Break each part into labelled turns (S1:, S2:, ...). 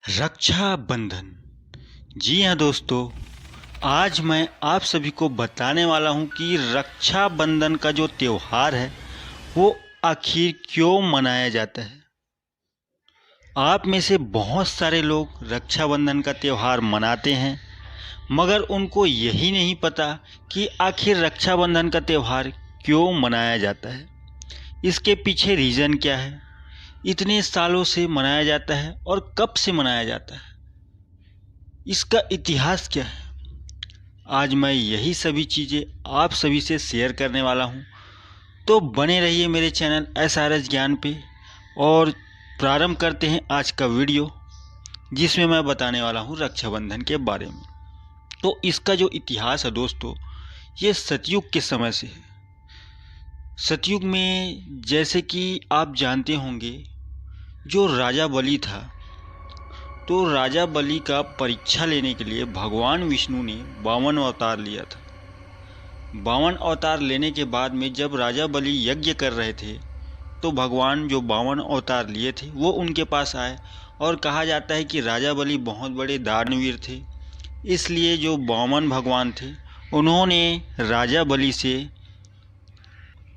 S1: रक्षा बंधन। जी हाँ दोस्तों, आज मैं आप सभी को बताने वाला हूँ कि रक्षा बंधन का जो त्यौहार है वो आखिर क्यों मनाया जाता है। आप में से बहुत सारे लोग रक्षाबंधन का त्यौहार मनाते हैं, मगर उनको यही नहीं पता कि आखिर रक्षाबंधन का त्यौहार क्यों मनाया जाता है, इसके पीछे रीज़न क्या है, इतने सालों से मनाया जाता है और कब से मनाया जाता है, इसका इतिहास क्या है। आज मैं यही सभी चीज़ें आप सभी से शेयर करने वाला हूँ, तो बने रहिए मेरे चैनल SRS ज्ञान पे। और प्रारंभ करते हैं आज का वीडियो, जिसमें मैं बताने वाला हूँ रक्षाबंधन के बारे में। तो इसका जो इतिहास है दोस्तों, ये सतयुग के समय से है। सतयुग में जैसे कि आप जानते होंगे, जो राजा बलि था, तो राजा बलि का परीक्षा लेने के लिए भगवान विष्णु ने 52 अवतार लिया था। 52 अवतार लेने के बाद में जब राजा बलि यज्ञ कर रहे थे, तो भगवान जो 52 अवतार लिए थे वो उनके पास आए, और कहा जाता है कि राजा बलि बहुत बड़े दानवीर थे। इसलिए जो 52 भगवान थे, उन्होंने राजा बलि से,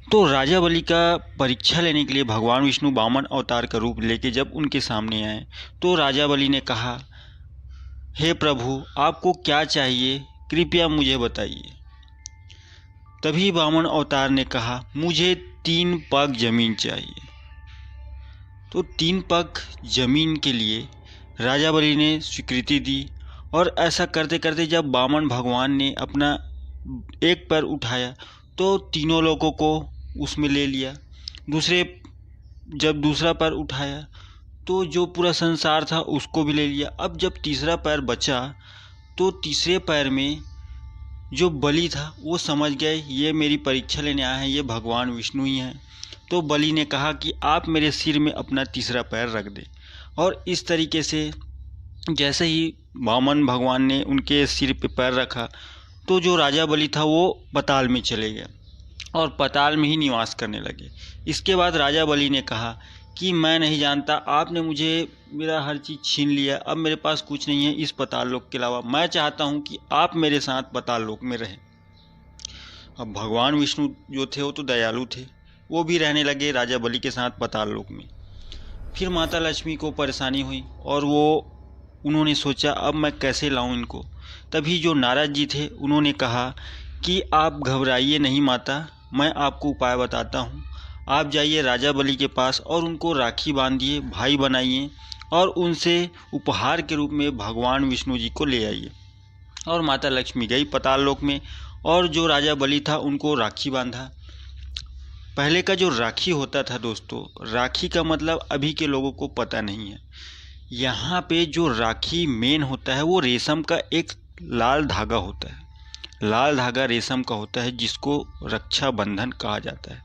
S1: तो राजा बलि का परीक्षा लेने के लिए भगवान विष्णु 52 अवतार का रूप लेके जब उनके सामने आए, तो राजा बलि ने कहा, हे प्रभु, आपको क्या चाहिए, कृपया मुझे बताइए। तभी 52 अवतार ने कहा, मुझे 3 पग जमीन चाहिए। तो 3 पग जमीन के लिए राजा बलि ने स्वीकृति दी, और ऐसा करते करते जब 52 भगवान ने अपना एक पैर उठाया, तो तीनों लोगों को उसमें ले लिया। जब दूसरा पैर उठाया, तो जो पूरा संसार था उसको भी ले लिया। अब जब तीसरा पैर बचा, तो तीसरे पैर में जो बलि था वो समझ गए ये मेरी परीक्षा लेने आए हैं, ये भगवान विष्णु ही हैं। तो बलि ने कहा कि आप मेरे सिर में अपना तीसरा पैर रख दें। और इस तरीके से जैसे ही वामन भगवान ने उनके सिर पे पैर रखा, तो जो राजा बलि था वो पाताल में चले गए और पाताल में ही निवास करने लगे। इसके बाद राजा बलि ने कहा कि मैं नहीं जानता, आपने मुझे मेरा हर चीज़ छीन लिया, अब मेरे पास कुछ नहीं है इस पाताल लोक के अलावा। मैं चाहता हूँ कि आप मेरे साथ पाताल लोक में रहें। अब भगवान विष्णु जो थे वो तो दयालु थे, वो भी रहने लगे राजा बलि के साथ पाताल लोक में। फिर माता लक्ष्मी को परेशानी हुई, और उन्होंने सोचा अब मैं कैसे लाऊं इनको। तभी जो नारद जी थे उन्होंने कहा कि आप घबराइए नहीं माता, मैं आपको उपाय बताता हूँ। आप जाइए राजा बलि के पास और उनको राखी बांधिए, भाई बनाइए, और उनसे उपहार के रूप में भगवान विष्णु जी को ले आइए। और माता लक्ष्मी गई पाताल लोक में, और जो राजा बलि था उनको राखी बांधा। पहले का जो राखी होता था दोस्तों, राखी का मतलब अभी के लोगों को पता नहीं है। यहाँ पे जो राखी मेन होता है वो रेशम का एक लाल धागा होता है। लाल धागा रेशम का होता है, जिसको रक्षा बंधन कहा जाता है।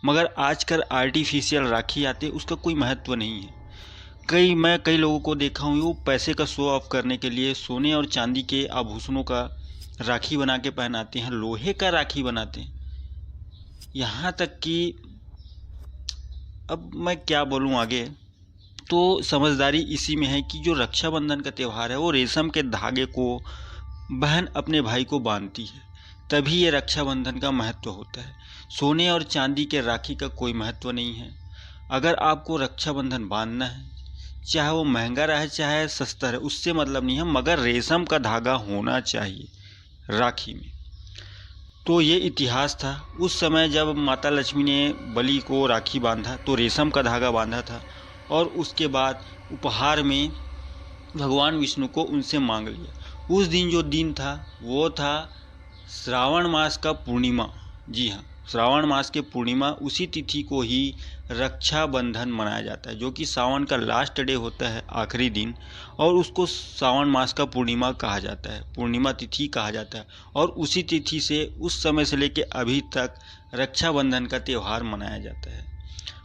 S1: मगर आजकल आर्टिफिशियल राखी आते, उसका कोई महत्व नहीं है। मैं कई लोगों को देखा हूँ, वो पैसे का शो ऑफ करने के लिए सोने और चांदी के आभूषणों का राखी बना के पहनाते हैं, लोहे का राखी बनाते हैं। यहाँ तक कि अब मैं क्या बोलूँ आगे, तो समझदारी इसी में है कि जो रक्षाबंधन का त्यौहार है वो रेशम के धागे को बहन अपने भाई को बांधती है, तभी ये रक्षाबंधन का महत्व होता है। सोने और चांदी के राखी का कोई महत्व नहीं है। अगर आपको रक्षाबंधन बांधना है, चाहे वो महंगा रहे चाहे सस्ता रहे, उससे मतलब नहीं है, मगर रेशम का धागा होना चाहिए राखी में। तो ये इतिहास था। उस समय जब माता लक्ष्मी ने बलि को राखी बांधा, तो रेशम का धागा बांधा था, और उसके बाद उपहार में भगवान विष्णु को उनसे मांग लिया। उस दिन जो दिन था वो था श्रावण मास का पूर्णिमा। जी हाँ, श्रावण मास के पूर्णिमा, उसी तिथि को ही रक्षाबंधन मनाया जाता है, जो कि सावन का लास्ट डे होता है, आखिरी दिन, और उसको श्रावण मास का पूर्णिमा कहा जाता है, पूर्णिमा तिथि कहा जाता है। और उसी तिथि से, उस समय से लेकर अभी तक रक्षाबंधन का त्यौहार मनाया जाता है।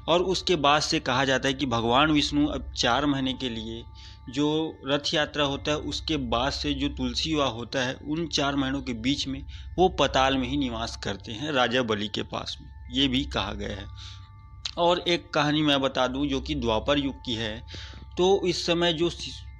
S1: और उसके बाद से कहा जाता है कि भगवान विष्णु अब 4 महीने के लिए, जो रथ यात्रा होता है उसके बाद से जो तुलसी विवाह होता है, उन 4 महीनों के बीच में वो पाताल में ही निवास करते हैं, राजा बलि के पास में, ये भी कहा गया है। और एक कहानी मैं बता दूं जो कि द्वापर युग की है। तो इस समय जो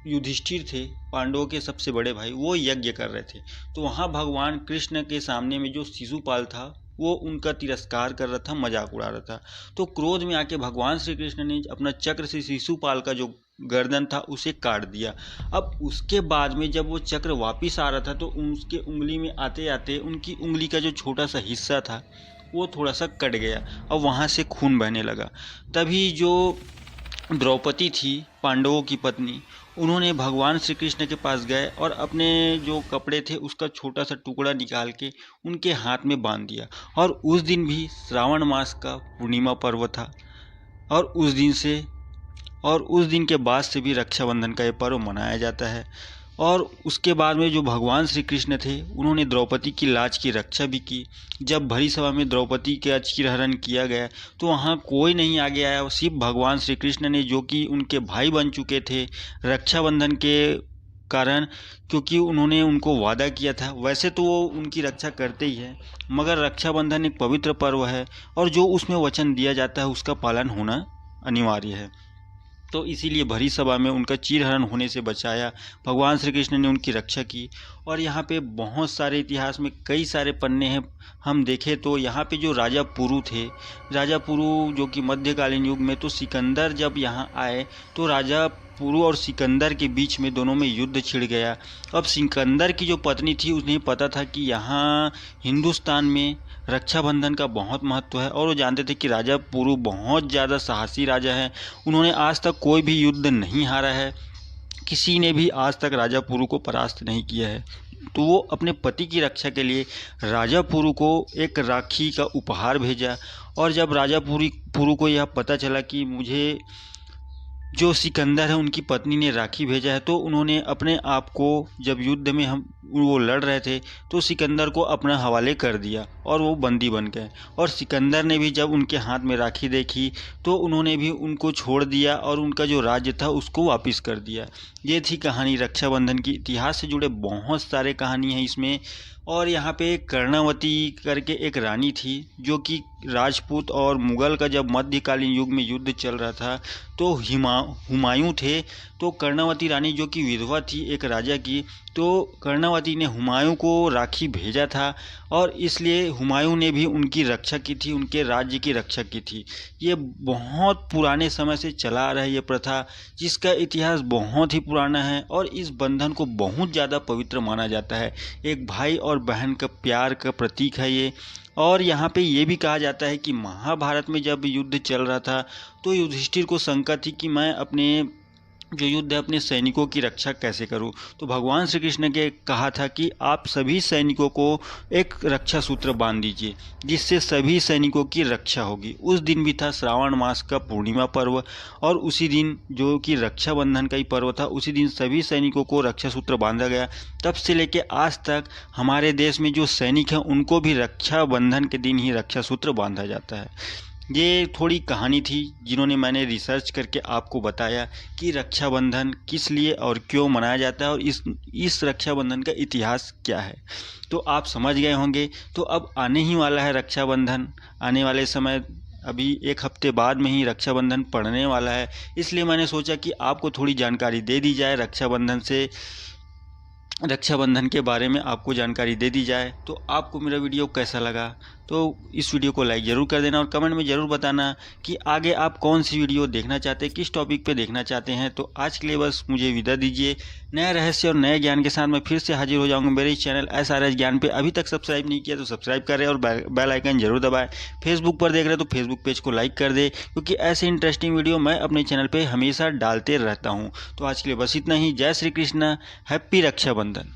S1: युधिष्ठिर थे, पांडवों के सबसे बड़े भाई, वो यज्ञ कर रहे थे। तो वहाँ भगवान कृष्ण के सामने में जो शिशुपाल था वो उनका तिरस्कार कर रहा था, मजाक उड़ा रहा था। तो क्रोध में आके भगवान श्री कृष्ण ने अपना चक्र से शिशुपाल का जो गर्दन था उसे काट दिया। अब उसके बाद में जब वो चक्र वापिस आ रहा था तो उसके उंगली में आते आते उनकी उंगली का जो छोटा सा हिस्सा था वो थोड़ा सा कट गया और वहाँ से खून बहने लगा। तभी जो द्रौपदी थी, पांडवों की पत्नी, उन्होंने भगवान श्री कृष्ण के पास गए और अपने जो कपड़े थे उसका छोटा सा टुकड़ा निकाल के उनके हाथ में बांध दिया। और उस दिन भी श्रावण मास का पूर्णिमा पर्व था और उस दिन के बाद से भी रक्षाबंधन का ये पर्व मनाया जाता है। और उसके बाद में जो भगवान श्री कृष्ण थे उन्होंने द्रौपदी की लाज की रक्षा भी की। जब भरी सभा में द्रौपदी का चीरहरण किया गया तो वहाँ कोई नहीं आगे आया, सिर्फ भगवान श्री कृष्ण ने, जो कि उनके भाई बन चुके थे रक्षाबंधन के कारण, क्योंकि उन्होंने उनको वादा किया था। वैसे तो वो उनकी रक्षा करते ही है, मगर रक्षाबंधन एक पवित्र पर्व है और जो उसमें वचन दिया जाता है उसका पालन होना अनिवार्य है। तो इसीलिए भरी सभा में उनका चीरहरण होने से बचाया, भगवान श्री कृष्ण ने उनकी रक्षा की। और यहाँ पे बहुत सारे इतिहास में कई सारे पन्ने हैं। हम देखें तो यहाँ पे जो राजा पुरु थे, राजा पुरु जो कि मध्यकालीन युग में, तो सिकंदर जब यहाँ आए तो राजा पुरु और सिकंदर के बीच में दोनों में युद्ध छिड़ गया। अब सिकंदर की जो पत्नी थी उन्हें पता था कि यहाँ हिंदुस्तान में रक्षाबंधन का बहुत महत्व है और वो जानते थे कि राजा पुरु बहुत ज़्यादा साहसी राजा है। उन्होंने आज तक कोई भी युद्ध नहीं हारा है, किसी ने भी आज तक राजा पुरु को परास्त नहीं किया है। तो वो अपने पति की रक्षा के लिए राजा पुरु को एक राखी का उपहार भेजा। और जब राजा पुरु को यह पता चला कि मुझे जो सिकंदर है उनकी पत्नी ने राखी भेजा है, तो उन्होंने अपने आप को, जब युद्ध में वो लड़ रहे थे तो सिकंदर को अपना हवाले कर दिया और वो बंदी बन गए। और सिकंदर ने भी जब उनके हाथ में राखी देखी तो उन्होंने भी उनको छोड़ दिया और उनका जो राज्य था उसको वापस कर दिया। ये थी कहानी रक्षाबंधन की। इतिहास से जुड़े बहुत सारे कहानी हैं इसमें। और यहाँ पे कर्णावती करके एक रानी थी जो कि राजपूत और मुग़ल का जब मध्यकालीन युग में युद्ध चल रहा था तो हुमायूं थे। तो कर्णावती रानी जो कि विधवा थी एक राजा की, तो कर्णावती ने हुमायूं को राखी भेजा था और इसलिए हुमायूं ने भी उनकी रक्षा की थी, उनके राज्य की रक्षा की थी। ये बहुत पुराने समय से चला आ रहा है ये प्रथा, जिसका इतिहास बहुत ही पुराना है और इस बंधन को बहुत ज़्यादा पवित्र माना जाता है। एक भाई और बहन का प्यार का प्रतीक है ये। और यहाँ पे ये भी कहा जाता है कि महाभारत में जब युद्ध चल रहा था तो युधिष्ठिर को शंका थी कि मैं अपने जो युद्ध है अपने सैनिकों की रक्षा कैसे करूं। तो भगवान श्री कृष्ण ने कहा था कि आप सभी सैनिकों को एक रक्षा सूत्र बांध दीजिए जिससे सभी सैनिकों की रक्षा होगी। उस दिन भी था श्रावण मास का पूर्णिमा पर्व और उसी दिन जो कि रक्षाबंधन का ही पर्व था, उसी दिन सभी सैनिकों को रक्षा सूत्र बांधा गया। तब से लेके आज तक हमारे देश में जो सैनिक हैं उनको भी रक्षाबंधन के दिन ही रक्षा सूत्र बांधा जाता है। ये थोड़ी कहानी थी जिन्होंने मैंने रिसर्च करके आपको बताया कि रक्षाबंधन किस लिए और क्यों मनाया जाता है और इस रक्षाबंधन का इतिहास क्या है। तो आप समझ गए होंगे। तो अब आने ही वाला है रक्षाबंधन, आने वाले समय अभी एक हफ्ते बाद में ही रक्षाबंधन पड़ने वाला है, इसलिए मैंने सोचा कि आपको थोड़ी जानकारी दे दी जाए रक्षाबंधन के बारे में आपको जानकारी दे दी जाए। तो आपको मेरा वीडियो कैसा लगा, तो इस वीडियो को लाइक ज़रूर कर देना और कमेंट में ज़रूर बताना कि आगे आप कौन सी वीडियो देखना चाहते हैं, किस टॉपिक पे देखना चाहते हैं। तो आज के लिए बस मुझे विदा दीजिए। नए रहस्य और नए ज्ञान के साथ मैं फिर से हाजिर हो जाऊंगा मेरे इस चैनल SRS ज्ञान पे। अभी तक सब्सक्राइब नहीं किया तो सब्सक्राइब करें और बेल आइकन जरूर दबाएं। फेसबुक पर देख रहे हैं तो फेसबुक पेज को लाइक कर दे, क्योंकि ऐसे इंटरेस्टिंग वीडियो मैं अपने चैनल पर हमेशा डालते रहता हूँ। तो आज के लिए बस इतना ही। जय श्री कृष्ण, हैप्पी रक्षाबंधन।